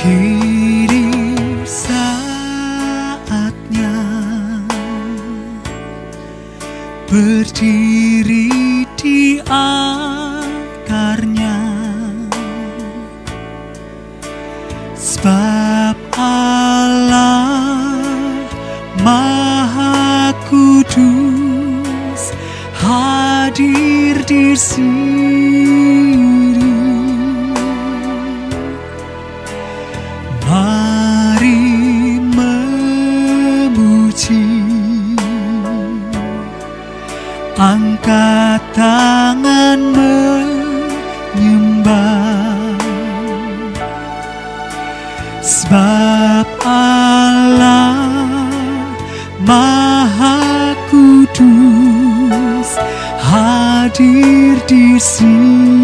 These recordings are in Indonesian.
Kini saatnya berdiri di akarnya, sebab Allah Maha Kudus hadir di sini. Mari memuji, angkat tangan menyembah, sebab Allah Maha Kudus hadir di sini.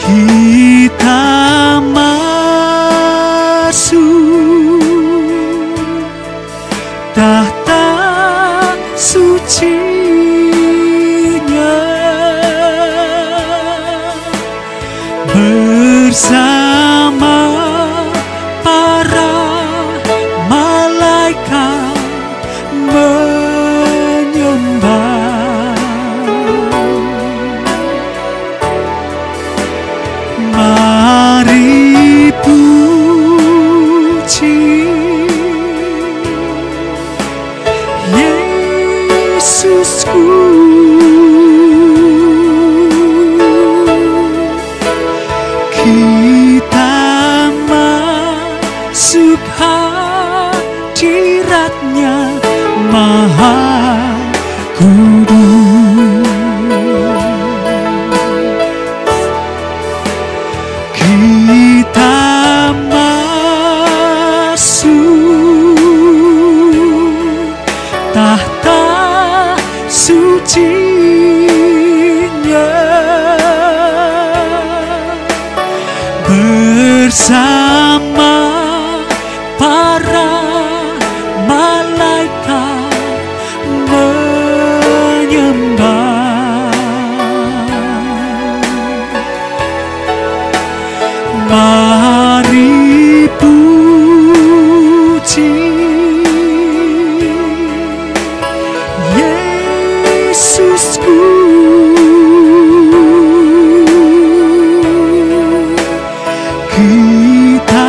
Kita masuk tahta sucinya bersama para malaikat menyembah. Mari puji Yesusku, kita masuk hadirat-Nya Maha Kudus. Kita masuk tahta sucinya bersama para malaikat menyembah. Mari puji Yesusku, kita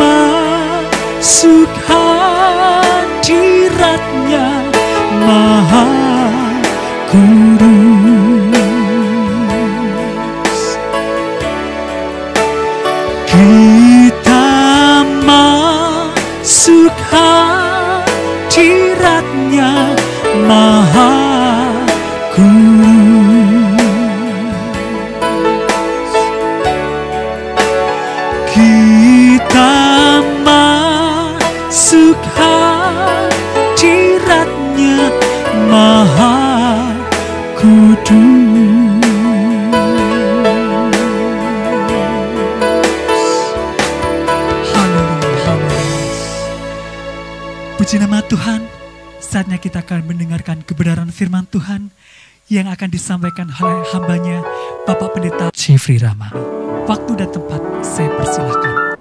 masuk hadirat-Nya Maha Kudus. Kita masuk hadirat-Nya Maha Kudus. Kita masuk hadirat-Nya Maha Kudus. Puji nama Tuhan, saatnya kita akan mendengarkan kebenaran firman Tuhan yang akan disampaikan oleh hambanya Bapak Pendeta Jeffrey Ramani. Waktu dan tempat saya persilahkan.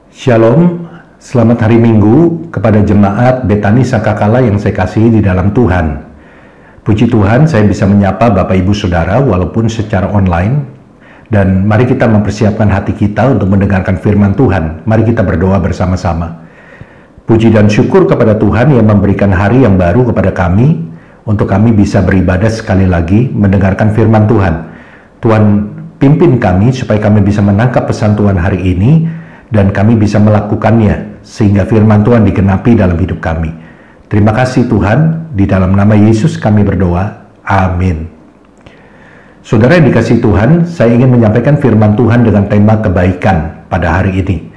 Shalom, selamat hari Minggu kepada jemaat Betani Sakakala yang saya kasihi di dalam Tuhan. Puji Tuhan, saya bisa menyapa Bapak Ibu Saudara walaupun secara online. Dan mari kita mempersiapkan hati kita untuk mendengarkan firman Tuhan. Mari kita berdoa bersama-sama. Puji dan syukur kepada Tuhan yang memberikan hari yang baru kepada kami, untuk kami bisa beribadah sekali lagi mendengarkan firman Tuhan. Tuhan pimpin kami supaya kami bisa menangkap pesan Tuhan hari ini, dan kami bisa melakukannya, sehingga firman Tuhan digenapi dalam hidup kami. Terima kasih Tuhan, di dalam nama Yesus kami berdoa, amin. Saudara yang dikasihi Tuhan, saya ingin menyampaikan firman Tuhan dengan tema kebaikan pada hari ini.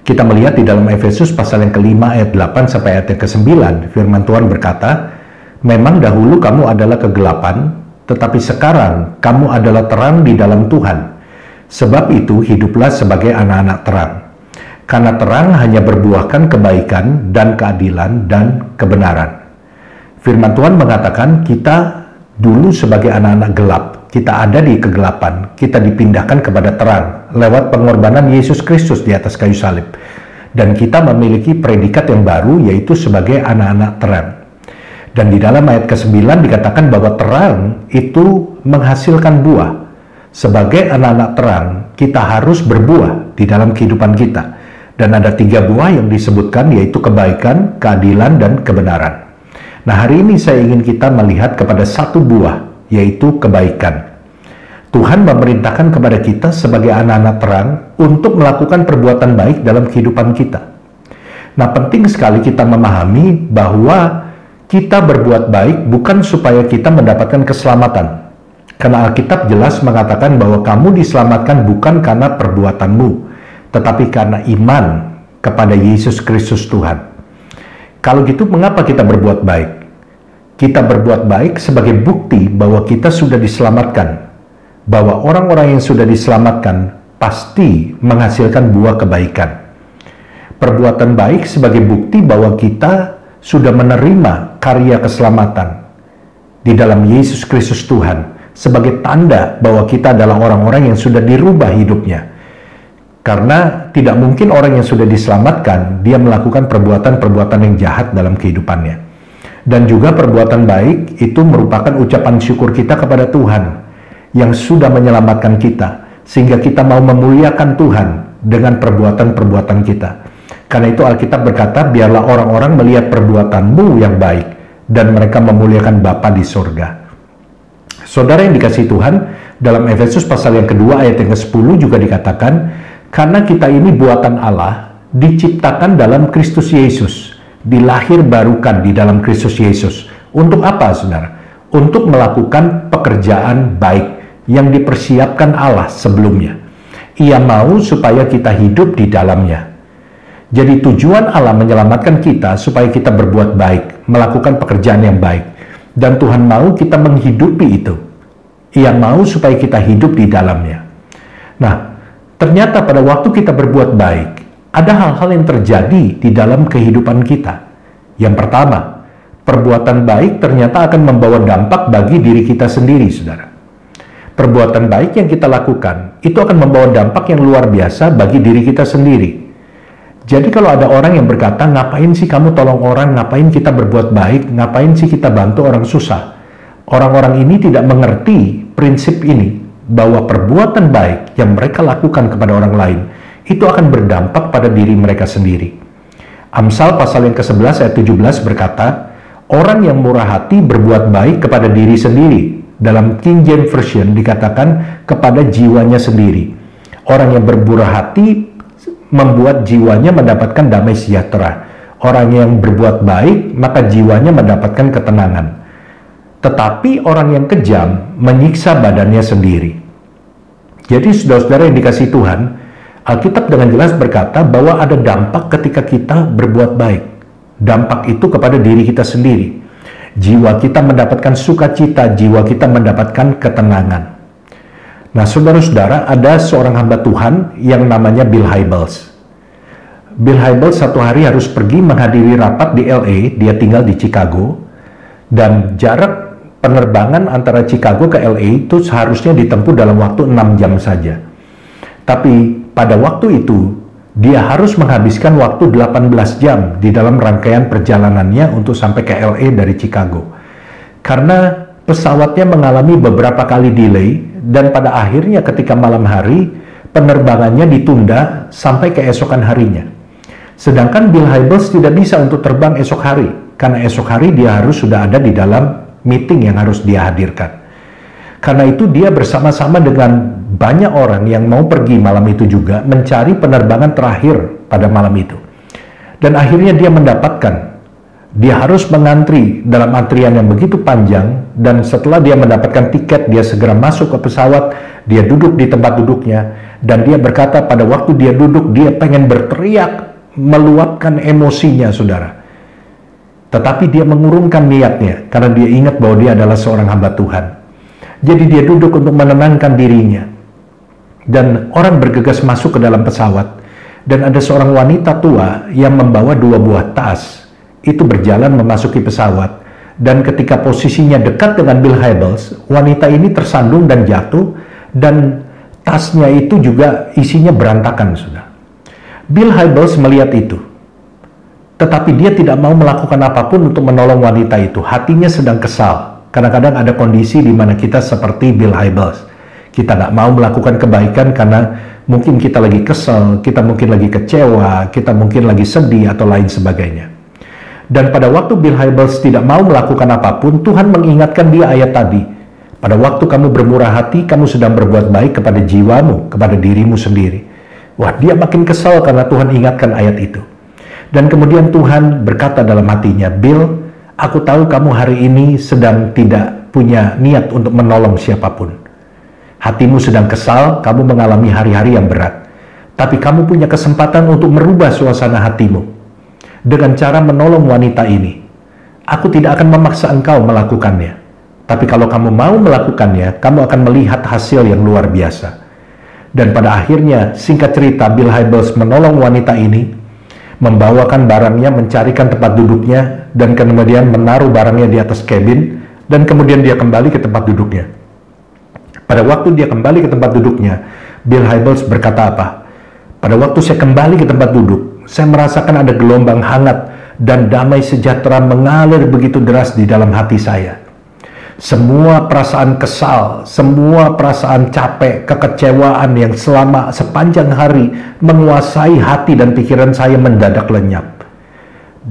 Kita melihat di dalam Efesus pasal yang kelima ayat 8 sampai ayat yang ke-9, firman Tuhan berkata, memang dahulu kamu adalah kegelapan, tetapi sekarang kamu adalah terang di dalam Tuhan. Sebab itu hiduplah sebagai anak-anak terang. Karena terang hanya berbuahkan kebaikan dan keadilan dan kebenaran. Firman Tuhan mengatakan kita dulu sebagai anak-anak gelap, kita ada di kegelapan, kita dipindahkan kepada terang lewat pengorbanan Yesus Kristus di atas kayu salib. Dan kita memiliki predikat yang baru, yaitu sebagai anak-anak terang. Dan di dalam ayat ke-9 dikatakan bahwa terang itu menghasilkan buah. Sebagai anak-anak terang, kita harus berbuah di dalam kehidupan kita. Dan ada 3 buah yang disebutkan, yaitu kebaikan, keadilan, dan kebenaran. Nah, hari ini saya ingin kita melihat kepada 1 buah, yaitu kebaikan. Tuhan memerintahkan kepada kita sebagai anak-anak terang untuk melakukan perbuatan baik dalam kehidupan kita. Nah, penting sekali kita memahami bahwa kita berbuat baik bukan supaya kita mendapatkan keselamatan. Karena Alkitab jelas mengatakan bahwa kamu diselamatkan bukan karena perbuatanmu, tetapi karena iman kepada Yesus Kristus Tuhan. Kalau gitu, mengapa kita berbuat baik? Kita berbuat baik sebagai bukti bahwa kita sudah diselamatkan. Bahwa orang-orang yang sudah diselamatkan pasti menghasilkan buah kebaikan. Perbuatan baik sebagai bukti bahwa kita sudah menerima karya keselamatan di dalam Yesus Kristus Tuhan, sebagai tanda bahwa kita adalah orang-orang yang sudah dirubah hidupnya. Karena tidak mungkin orang yang sudah diselamatkan, dia melakukan perbuatan-perbuatan yang jahat dalam kehidupannya. Dan juga perbuatan baik itu merupakan ucapan syukur kita kepada Tuhan yang sudah menyelamatkan kita, sehingga kita mau memuliakan Tuhan dengan perbuatan-perbuatan kita. Karena itu Alkitab berkata, biarlah orang-orang melihat perbuatanmu yang baik, dan mereka memuliakan Bapa di sorga. Saudara yang dikasihi Tuhan, dalam Efesus pasal yang kedua ayat yang ke-10 juga dikatakan, karena kita ini buatan Allah, diciptakan dalam Kristus Yesus, dilahir barukan di dalam Kristus Yesus. Untuk apa, saudara? Untuk melakukan pekerjaan baik yang dipersiapkan Allah sebelumnya. Ia mau supaya kita hidup di dalamnya. Jadi tujuan Allah menyelamatkan kita supaya kita berbuat baik, melakukan pekerjaan yang baik. Dan Tuhan mau kita menghidupi itu. Ia mau supaya kita hidup di dalamnya. Nah, ternyata pada waktu kita berbuat baik, ada hal-hal yang terjadi di dalam kehidupan kita. Yang pertama, perbuatan baik ternyata akan membawa dampak bagi diri kita sendiri, saudara. Perbuatan baik yang kita lakukan, itu akan membawa dampak yang luar biasa bagi diri kita sendiri. Jadi kalau ada orang yang berkata, ngapain sih kamu tolong orang, ngapain kita berbuat baik, ngapain sih kita bantu orang susah. Orang-orang ini tidak mengerti prinsip ini, bahwa perbuatan baik yang mereka lakukan kepada orang lain, itu akan berdampak pada diri mereka sendiri. Amsal pasal yang ke-11 ayat 17 berkata, orang yang murah hati berbuat baik kepada diri sendiri. Dalam King James Version dikatakan kepada jiwanya sendiri. Orang yang bermurah hati membuat jiwanya mendapatkan damai sejahtera. Orang yang berbuat baik, maka jiwanya mendapatkan ketenangan. Tetapi orang yang kejam menyiksa badannya sendiri. Jadi saudara-saudara yang dikasihi Tuhan, Alkitab dengan jelas berkata bahwa ada dampak ketika kita berbuat baik. Dampak itu kepada diri kita sendiri. Jiwa kita mendapatkan sukacita, jiwa kita mendapatkan ketenangan. Nah, saudara-saudara, ada seorang hamba Tuhan yang namanya Bill Hybels. Bill Hybels satu hari harus pergi menghadiri rapat di LA, dia tinggal di Chicago, dan jarak penerbangan antara Chicago ke LA itu seharusnya ditempuh dalam waktu 6 jam saja. Tapi pada waktu itu, dia harus menghabiskan waktu 18 jam di dalam rangkaian perjalanannya untuk sampai ke LA dari Chicago. Karena pesawatnya mengalami beberapa kali delay, dan pada akhirnya ketika malam hari, penerbangannya ditunda sampai keesokan harinya. Sedangkan Bill Hybels tidak bisa untuk terbang esok hari, karena esok hari dia harus sudah ada di dalam meeting yang harus dia hadirkan. Karena itu dia bersama-sama dengan banyak orang yang mau pergi malam itu juga mencari penerbangan terakhir pada malam itu. Dan akhirnya dia mendapatkan. Dia harus mengantri dalam antrian yang begitu panjang, dan setelah dia mendapatkan tiket, dia segera masuk ke pesawat, dia duduk di tempat duduknya, dan dia berkata pada waktu dia duduk, dia pengen berteriak, meluapkan emosinya, saudara. Tetapi dia mengurungkan niatnya, karena dia ingat bahwa dia adalah seorang hamba Tuhan. Jadi dia duduk untuk menenangkan dirinya. Dan orang bergegas masuk ke dalam pesawat, dan ada seorang wanita tua yang membawa 2 buah tas, itu berjalan memasuki pesawat, Dan ketika posisinya dekat dengan Bill Hybels, wanita ini tersandung dan jatuh, dan tasnya itu juga isinya berantakan, sudah. Bill Hybels melihat itu, tetapi dia tidak mau melakukan apapun untuk menolong wanita itu. Hatinya sedang kesal. Kadang-kadang ada kondisi di mana kita seperti Bill Hybels. Kita nggak mau melakukan kebaikan karena mungkin kita lagi kesel, kita mungkin lagi kecewa, kita mungkin lagi sedih, atau lain sebagainya. Dan pada waktu Bill Hybels tidak mau melakukan apapun, Tuhan mengingatkan dia ayat tadi. Pada waktu kamu bermurah hati, kamu sedang berbuat baik kepada jiwamu, kepada dirimu sendiri. Wah, dia makin kesal karena Tuhan ingatkan ayat itu. Dan kemudian Tuhan berkata dalam hatinya, Bill, aku tahu kamu hari ini sedang tidak punya niat untuk menolong siapapun. Hatimu sedang kesal, kamu mengalami hari-hari yang berat. Tapi kamu punya kesempatan untuk merubah suasana hatimu dengan cara menolong wanita ini. Aku tidak akan memaksa engkau melakukannya. Tapi kalau kamu mau melakukannya, kamu akan melihat hasil yang luar biasa. Dan pada akhirnya, singkat cerita, Bill Hybels menolong wanita ini, membawakan barangnya, mencarikan tempat duduknya, dan kemudian menaruh barangnya di atas kabin, dan kemudian dia kembali ke tempat duduknya. Pada waktu dia kembali ke tempat duduknya, Bill Hybels berkata apa? Pada waktu saya kembali ke tempat duduk, saya merasakan ada gelombang hangat dan damai sejahtera mengalir begitu deras di dalam hati saya. Semua perasaan kesal, semua perasaan capek, kekecewaan yang selama sepanjang hari menguasai hati dan pikiran saya mendadak lenyap.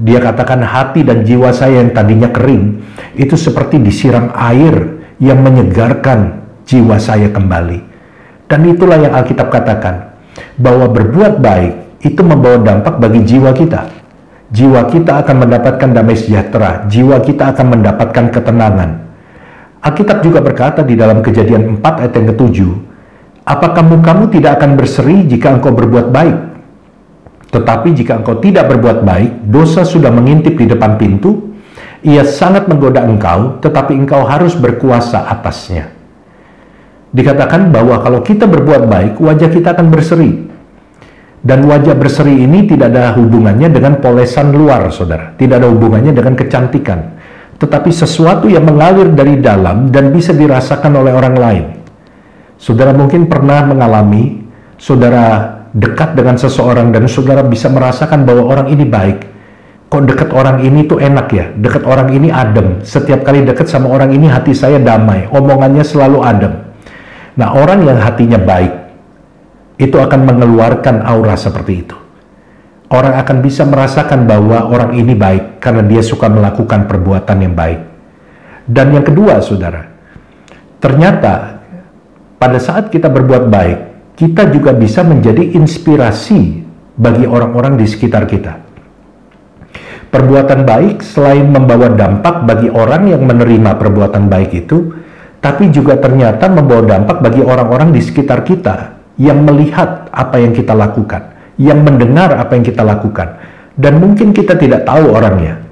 Dia katakan hati dan jiwa saya yang tadinya kering, itu seperti disiram air yang menyegarkan jiwa saya kembali. Dan itulah yang Alkitab katakan, bahwa berbuat baik itu membawa dampak bagi jiwa kita. Jiwa kita akan mendapatkan damai sejahtera, jiwa kita akan mendapatkan ketenangan. Alkitab juga berkata di dalam Kejadian 4 ayat yang ke-7, apakah mukamu tidak akan berseri jika engkau berbuat baik? Tetapi jika engkau tidak berbuat baik, dosa sudah mengintip di depan pintu, ia sangat menggoda engkau, tetapi engkau harus berkuasa atasnya. Dikatakan bahwa kalau kita berbuat baik, wajah kita akan berseri. Dan wajah berseri ini tidak ada hubungannya dengan polesan luar, saudara. Tidak ada hubungannya dengan kecantikan. Tetapi sesuatu yang mengalir dari dalam dan bisa dirasakan oleh orang lain. Saudara mungkin pernah mengalami, saudara dekat dengan seseorang dan saudara bisa merasakan bahwa orang ini baik. Kok dekat orang ini tuh enak ya, dekat orang ini adem. Setiap kali dekat sama orang ini hati saya damai, omongannya selalu adem. Nah, orang yang hatinya baik, itu akan mengeluarkan aura seperti itu. Orang akan bisa merasakan bahwa orang ini baik karena dia suka melakukan perbuatan yang baik. Dan yang kedua, saudara, ternyata pada saat kita berbuat baik, kita juga bisa menjadi inspirasi bagi orang-orang di sekitar kita. Perbuatan baik selain membawa dampak bagi orang yang menerima perbuatan baik itu, tapi juga ternyata membawa dampak bagi orang-orang di sekitar kita yang melihat apa yang kita lakukan, yang mendengar apa yang kita lakukan, dan mungkin kita tidak tahu orangnya,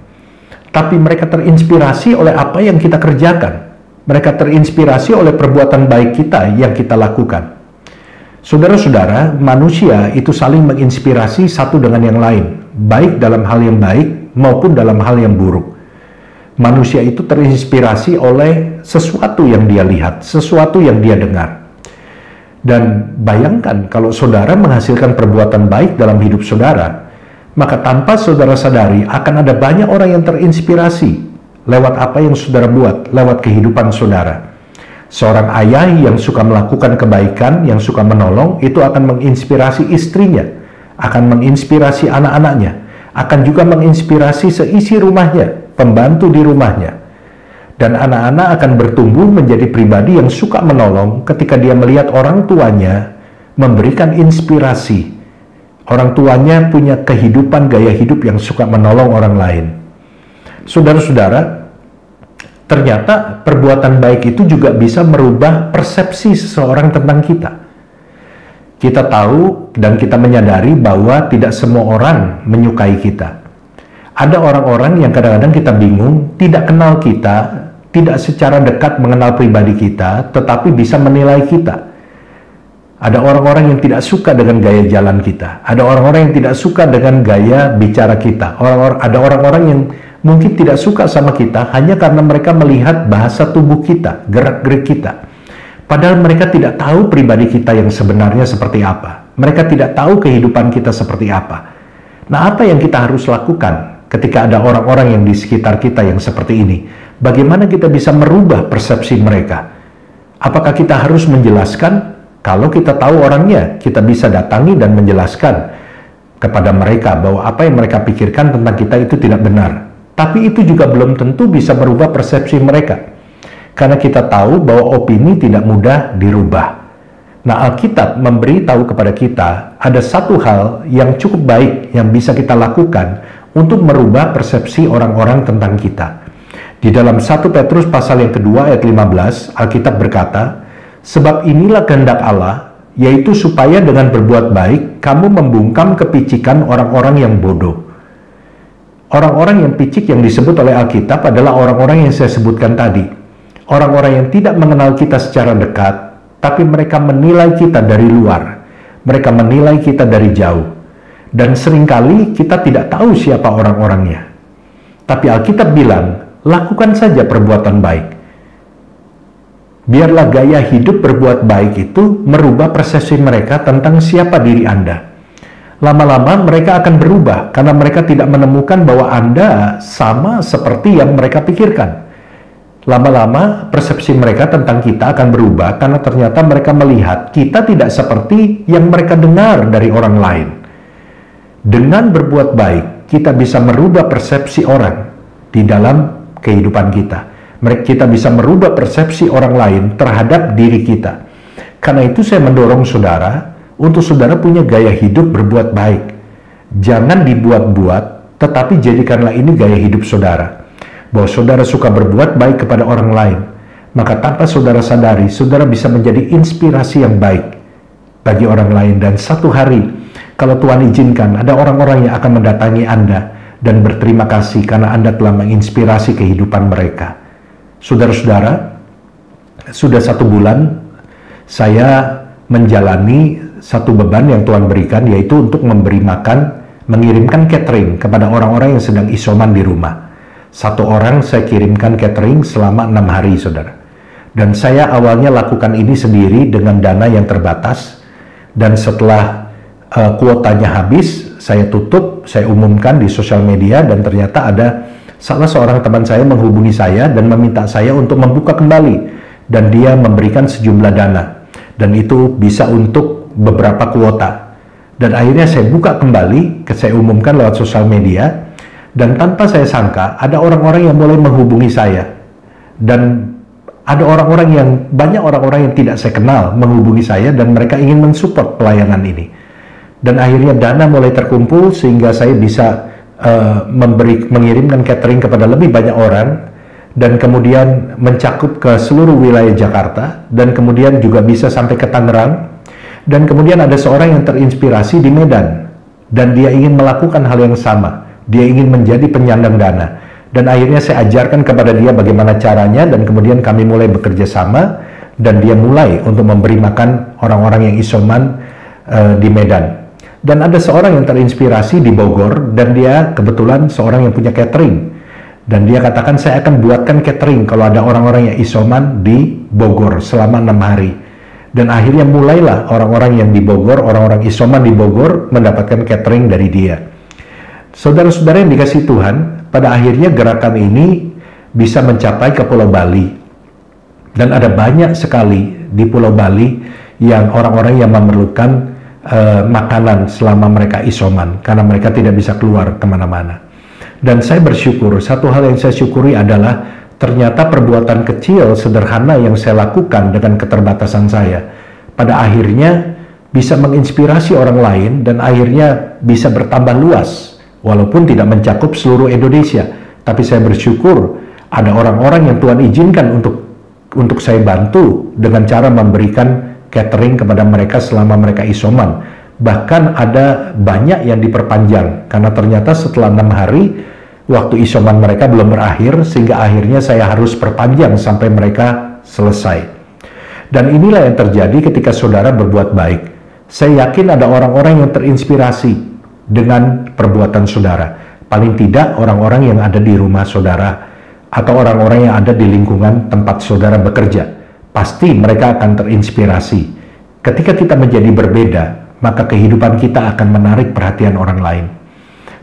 tapi mereka terinspirasi oleh apa yang kita kerjakan. Mereka terinspirasi oleh perbuatan baik kita yang kita lakukan. Saudara-saudara, manusia itu saling menginspirasi satu dengan yang lain, baik dalam hal yang baik maupun dalam hal yang buruk. Manusia itu terinspirasi oleh sesuatu yang dia lihat, sesuatu yang dia dengar. Dan bayangkan kalau saudara menghasilkan perbuatan baik dalam hidup saudara, maka tanpa saudara sadari akan ada banyak orang yang terinspirasi lewat apa yang saudara buat, lewat kehidupan saudara. Seorang ayah yang suka melakukan kebaikan, yang suka menolong, itu akan menginspirasi istrinya, akan menginspirasi anak-anaknya, akan juga menginspirasi seisi rumahnya, pembantu di rumahnya. Dan anak-anak akan bertumbuh menjadi pribadi yang suka menolong ketika dia melihat orang tuanya memberikan inspirasi. Orang tuanya punya kehidupan, gaya hidup yang suka menolong orang lain. Saudara-saudara, ternyata perbuatan baik itu juga bisa merubah persepsi seseorang tentang kita. Kita tahu dan kita menyadari bahwa tidak semua orang menyukai kita. Ada orang-orang yang kadang-kadang kita bingung, tidak kenal kita, tidak secara dekat mengenal pribadi kita, tetapi bisa menilai kita. Ada orang-orang yang tidak suka dengan gaya jalan kita. Ada orang-orang yang tidak suka dengan gaya bicara kita. Ada orang-orang yang mungkin tidak suka sama kita hanya karena mereka melihat bahasa tubuh kita, gerak-gerik kita. Padahal mereka tidak tahu pribadi kita yang sebenarnya seperti apa. Mereka tidak tahu kehidupan kita seperti apa. Nah, apa yang kita harus lakukan ketika ada orang-orang yang di sekitar kita yang seperti ini? Bagaimana kita bisa merubah persepsi mereka? Apakah kita harus menjelaskan? Kalau kita tahu orangnya, kita bisa datangi dan menjelaskan kepada mereka bahwa apa yang mereka pikirkan tentang kita itu tidak benar. Tapi itu juga belum tentu bisa merubah persepsi mereka. Karena kita tahu bahwa opini tidak mudah dirubah. Nah, Alkitab memberitahu kepada kita ada satu hal yang cukup baik yang bisa kita lakukan untuk merubah persepsi orang-orang tentang kita. Di dalam 1 Petrus pasal yang kedua ayat 15, Alkitab berkata, "Sebab inilah kehendak Allah, yaitu supaya dengan berbuat baik, kamu membungkam kepicikan orang-orang yang bodoh." Orang-orang yang picik yang disebut oleh Alkitab adalah orang-orang yang saya sebutkan tadi. Orang-orang yang tidak mengenal kita secara dekat, tapi mereka menilai kita dari luar. Mereka menilai kita dari jauh. Dan seringkali kita tidak tahu siapa orang-orangnya. Tapi Alkitab bilang, lakukan saja perbuatan baik. Biarlah gaya hidup berbuat baik itu merubah persepsi mereka tentang siapa diri Anda. Lama-lama mereka akan berubah karena mereka tidak menemukan bahwa Anda sama seperti yang mereka pikirkan. Lama-lama persepsi mereka tentang kita akan berubah karena ternyata mereka melihat kita tidak seperti yang mereka dengar dari orang lain. Dengan berbuat baik, kita bisa merubah persepsi orang di dalam kehidupan kita. Kita bisa merubah persepsi orang lain terhadap diri kita. Karena itu saya mendorong saudara untuk saudara punya gaya hidup berbuat baik. Jangan dibuat-buat, tetapi jadikanlah ini gaya hidup saudara. Bahwa saudara suka berbuat baik kepada orang lain, maka tanpa saudara sadari, saudara bisa menjadi inspirasi yang baik bagi orang lain. Dan satu hari, kalau Tuhan izinkan, ada orang-orang yang akan mendatangi Anda dan berterima kasih karena Anda telah menginspirasi kehidupan mereka. Saudara-saudara, sudah 1 bulan saya menjalani satu beban yang Tuhan berikan, yaitu untuk memberi makan, mengirimkan catering kepada orang-orang yang sedang isoman di rumah. 1 orang saya kirimkan catering selama 6 hari, saudara. Dan saya awalnya lakukan ini sendiri dengan dana yang terbatas. Dan setelah kuotanya habis, saya tutup, saya umumkan di sosial media, dan ternyata ada salah seorang teman saya menghubungi saya dan meminta saya untuk membuka kembali. Dan dia memberikan sejumlah dana. Dan itu bisa untuk beberapa kuota. Dan akhirnya saya buka kembali, saya umumkan lewat sosial media. Dan tanpa saya sangka, ada orang-orang yang mulai menghubungi saya. Dan ada banyak orang-orang yang tidak saya kenal menghubungi saya dan mereka ingin mensupport pelayanan ini. Dan akhirnya dana mulai terkumpul sehingga saya bisa mengirimkan catering kepada lebih banyak orang dan kemudian mencakup ke seluruh wilayah Jakarta dan kemudian juga bisa sampai ke Tangerang. Dan kemudian ada seorang yang terinspirasi di Medan dan dia ingin melakukan hal yang sama. Dia ingin menjadi penyandang dana. Dan akhirnya saya ajarkan kepada dia bagaimana caranya dan kemudian kami mulai bekerja sama dan dia mulai untuk memberi makan orang-orang yang isoman di Medan. Dan ada seorang yang terinspirasi di Bogor dan dia kebetulan seorang yang punya catering. Dan dia katakan saya akan buatkan catering kalau ada orang-orang yang isoman di Bogor selama 6 hari. Dan akhirnya mulailah orang-orang yang di Bogor, orang-orang isoman di Bogor mendapatkan catering dari dia. Saudara-saudara yang dikasihi Tuhan, pada akhirnya gerakan ini bisa mencapai ke Pulau Bali. Dan ada banyak sekali di Pulau Bali yang orang-orang yang memerlukan makanan selama mereka isoman, karena mereka tidak bisa keluar kemana-mana. Dan saya bersyukur, satu hal yang saya syukuri adalah ternyata perbuatan kecil, sederhana yang saya lakukan dengan keterbatasan saya, pada akhirnya bisa menginspirasi orang lain dan akhirnya bisa bertambah luas. Walaupun tidak mencakup seluruh Indonesia, tapi saya bersyukur ada orang-orang yang Tuhan izinkan untuk saya bantu dengan cara memberikan catering kepada mereka selama mereka isoman. Bahkan ada banyak yang diperpanjang, karena ternyata setelah 6 hari, waktu isoman mereka belum berakhir, sehingga akhirnya saya harus perpanjang sampai mereka selesai. Dan inilah yang terjadi ketika saudara berbuat baik. Saya yakin ada orang-orang yang terinspirasi dengan perbuatan saudara. Paling tidak orang-orang yang ada di rumah saudara atau orang-orang yang ada di lingkungan tempat saudara bekerja, pasti mereka akan terinspirasi. Ketika kita menjadi berbeda, maka kehidupan kita akan menarik perhatian orang lain.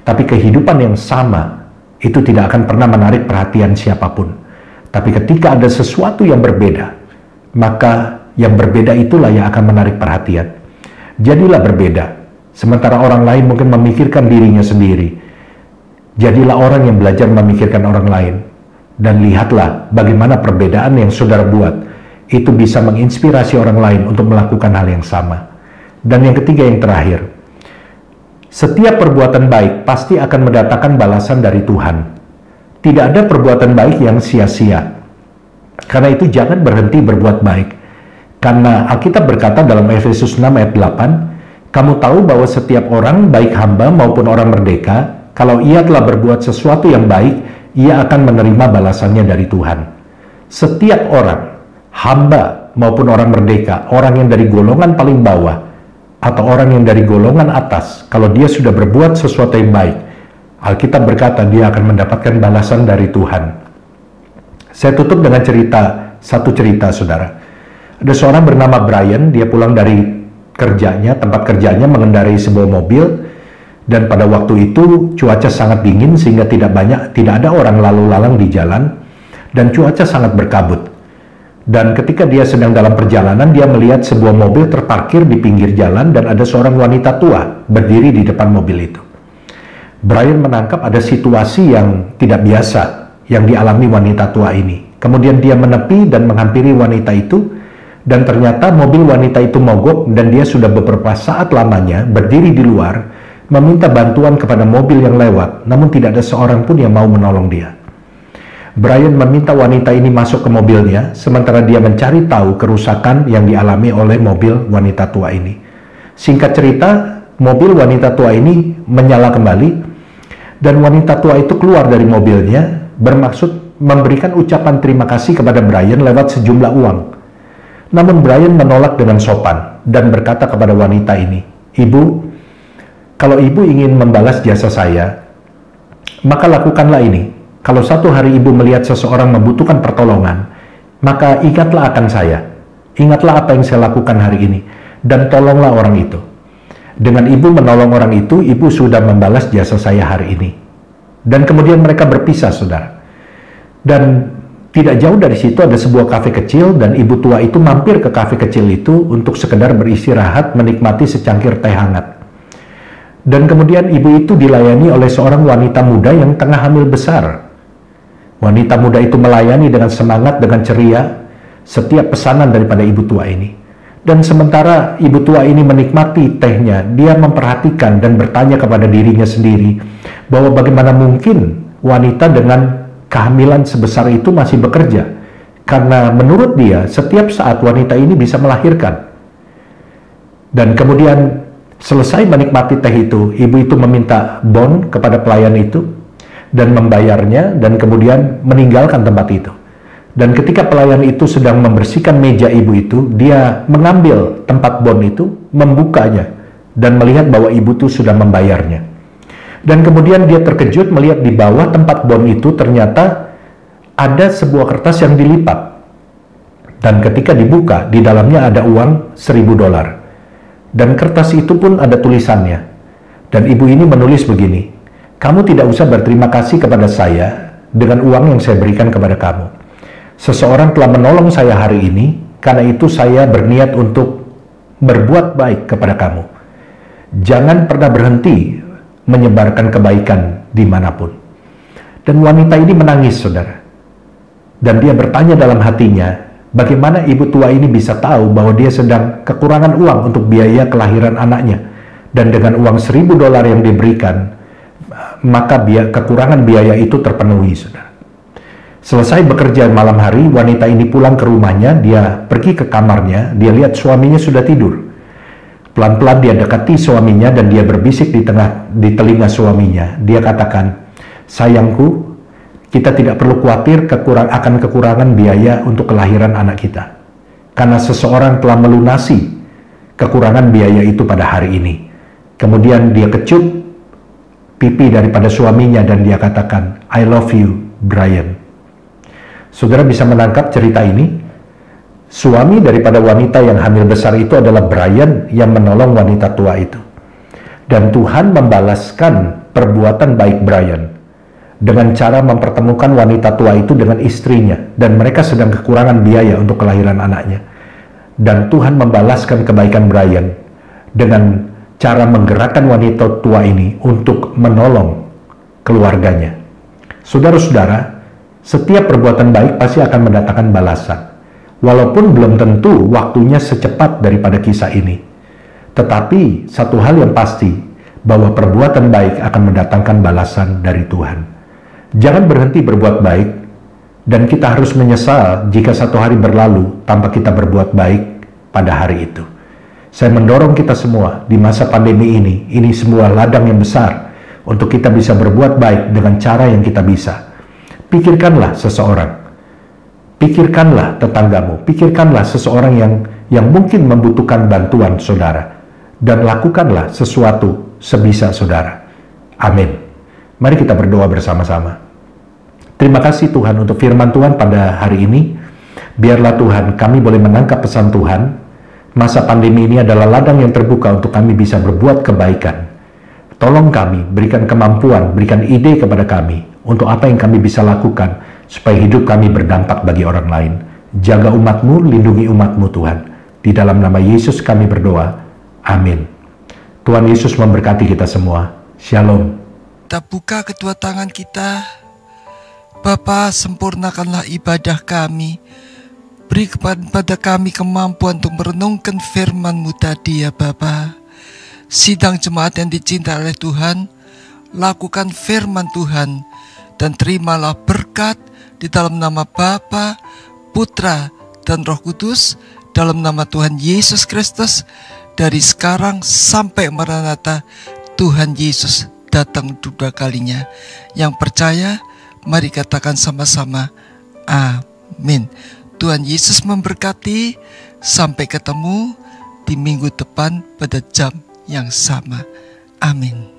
Tapi kehidupan yang sama itu tidak akan pernah menarik perhatian siapapun. Tapi ketika ada sesuatu yang berbeda, maka yang berbeda itulah yang akan menarik perhatian. Jadilah berbeda, sementara orang lain mungkin memikirkan dirinya sendiri. Jadilah orang yang belajar memikirkan orang lain. Dan lihatlah bagaimana perbedaan yang saudara buat itu bisa menginspirasi orang lain untuk melakukan hal yang sama. Dan yang ketiga, yang terakhir, setiap perbuatan baik pasti akan mendatangkan balasan dari Tuhan. Tidak ada perbuatan baik yang sia-sia. Karena itu jangan berhenti berbuat baik. Karena Alkitab berkata dalam Efesus 6 ayat 8, kamu tahu bahwa setiap orang, baik hamba maupun orang merdeka, kalau ia telah berbuat sesuatu yang baik, ia akan menerima balasannya dari Tuhan. Setiap orang, hamba maupun orang merdeka, orang yang dari golongan paling bawah, atau orang yang dari golongan atas, kalau dia sudah berbuat sesuatu yang baik, Alkitab berkata dia akan mendapatkan balasan dari Tuhan. Saya tutup dengan satu cerita, saudara. Ada seorang bernama Brian, dia pulang dari tempat kerjanya mengendarai sebuah mobil, dan pada waktu itu cuaca sangat dingin sehingga tidak ada orang lalu lalang di jalan, dan cuaca sangat berkabut. Dan ketika dia sedang dalam perjalanan, dia melihat sebuah mobil terparkir di pinggir jalan dan ada seorang wanita tua berdiri di depan mobil itu. Brian menangkap ada situasi yang tidak biasa yang dialami wanita tua ini. Kemudian dia menepi dan menghampiri wanita itu, dan ternyata mobil wanita itu mogok dan dia sudah beberapa saat lamanya berdiri di luar meminta bantuan kepada mobil yang lewat, namun tidak ada seorang pun yang mau menolong dia. Brian meminta wanita ini masuk ke mobilnya, sementara dia mencari tahu kerusakan yang dialami oleh mobil wanita tua ini. Singkat cerita, mobil wanita tua ini menyala kembali, dan wanita tua itu keluar dari mobilnya, bermaksud memberikan ucapan terima kasih kepada Brian lewat sejumlah uang. Namun Brian menolak dengan sopan, dan berkata kepada wanita ini, "Ibu, kalau ibu ingin membalas jasa saya, maka lakukanlah ini. Kalau satu hari ibu melihat seseorang membutuhkan pertolongan, maka ingatlah akan saya. Ingatlah apa yang saya lakukan hari ini, dan tolonglah orang itu. Dengan ibu menolong orang itu, ibu sudah membalas jasa saya hari ini." Dan kemudian mereka berpisah, saudara. Dan tidak jauh dari situ ada sebuah kafe kecil, dan ibu tua itu mampir ke kafe kecil itu untuk sekedar beristirahat, menikmati secangkir teh hangat. Dan kemudian ibu itu dilayani oleh seorang wanita muda yang tengah hamil besar. Wanita muda itu melayani dengan semangat, dengan ceria, setiap pesanan daripada ibu tua ini. Dan sementara ibu tua ini menikmati tehnya, dia memperhatikan dan bertanya kepada dirinya sendiri, bahwa bagaimana mungkin wanita dengan kehamilan sebesar itu masih bekerja. Karena menurut dia, setiap saat wanita ini bisa melahirkan. Dan kemudian selesai menikmati teh itu, ibu itu meminta bon kepada pelayan itu dan membayarnya, dan kemudian meninggalkan tempat itu. Dan ketika pelayan itu sedang membersihkan meja ibu itu, dia mengambil tempat bon itu, membukanya, dan melihat bahwa ibu itu sudah membayarnya. Dan kemudian dia terkejut melihat di bawah tempat bon itu ternyata ada sebuah kertas yang dilipat. Dan ketika dibuka, di dalamnya ada uang $1.000. Dan kertas itu pun ada tulisannya. Dan ibu ini menulis begini, "Kamu tidak usah berterima kasih kepada saya dengan uang yang saya berikan kepada kamu. Seseorang telah menolong saya hari ini, karena itu saya berniat untuk berbuat baik kepada kamu. Jangan pernah berhenti menyebarkan kebaikan dimanapun." Dan wanita ini menangis, saudara. Dan dia bertanya dalam hatinya, bagaimana ibu tua ini bisa tahu bahwa dia sedang kekurangan uang untuk biaya kelahiran anaknya. Dan dengan uang $1.000 yang diberikan, maka kekurangan biaya itu terpenuhi, saudara. Selesai bekerja malam hari, wanita ini pulang ke rumahnya, dia pergi ke kamarnya, dia lihat suaminya sudah tidur. Pelan-pelan dia dekati suaminya dan dia berbisik di telinga suaminya. Dia katakan, "Sayangku, kita tidak perlu khawatir akan kekurangan biaya untuk kelahiran anak kita. Karena seseorang telah melunasi kekurangan biaya itu pada hari ini." Kemudian dia kecup pipi daripada suaminya dan dia katakan, I love you, Brian. Saudara bisa menangkap cerita ini? Suami daripada wanita yang hamil besar itu adalah Brian yang menolong wanita tua itu. Dan Tuhan membalaskan perbuatan baik Brian dengan cara mempertemukan wanita tua itu dengan istrinya, dan mereka sedang kekurangan biaya untuk kelahiran anaknya. Dan Tuhan membalaskan kebaikan Brian dengan cara menggerakkan wanita tua ini untuk menolong keluarganya. Saudara-saudara, setiap perbuatan baik pasti akan mendatangkan balasan. Walaupun belum tentu waktunya secepat daripada kisah ini. Tetapi satu hal yang pasti, bahwa perbuatan baik akan mendatangkan balasan dari Tuhan. Jangan berhenti berbuat baik, dan kita harus menyesal jika satu hari berlalu tanpa kita berbuat baik pada hari itu. Saya mendorong kita semua di masa pandemi ini sebuah ladang yang besar untuk kita bisa berbuat baik dengan cara yang kita bisa. Pikirkanlah seseorang, pikirkanlah tetanggamu, pikirkanlah seseorang yang mungkin membutuhkan bantuan saudara, dan lakukanlah sesuatu sebisa saudara. Amin. Mari kita berdoa bersama-sama. Terima kasih Tuhan untuk firman Tuhan pada hari ini. Biarlah Tuhan kami boleh menangkap pesan Tuhan. Masa pandemi ini adalah ladang yang terbuka untuk kami bisa berbuat kebaikan. Tolong kami, berikan kemampuan, berikan ide kepada kami untuk apa yang kami bisa lakukan supaya hidup kami berdampak bagi orang lain. Jaga umat-Mu, lindungi umat-Mu Tuhan. Di dalam nama Yesus kami berdoa. Amin. Tuhan Yesus memberkati kita semua. Shalom. Kita buka kedua tangan kita. Bapa, sempurnakanlah ibadah kami. Beri kepada kami kemampuan untuk merenungkan firman-Mu tadi ya Bapa. Sidang jemaat yang dicintai oleh Tuhan, lakukan firman Tuhan dan terimalah berkat di dalam nama Bapa, Putra, dan Roh Kudus, dalam nama Tuhan Yesus Kristus, dari sekarang sampai Maranatha, Tuhan Yesus datang kedua kalinya. Yang percaya, mari katakan sama-sama, amin. Tuhan Yesus memberkati. Sampai ketemu di minggu depan pada jam yang sama. Amin.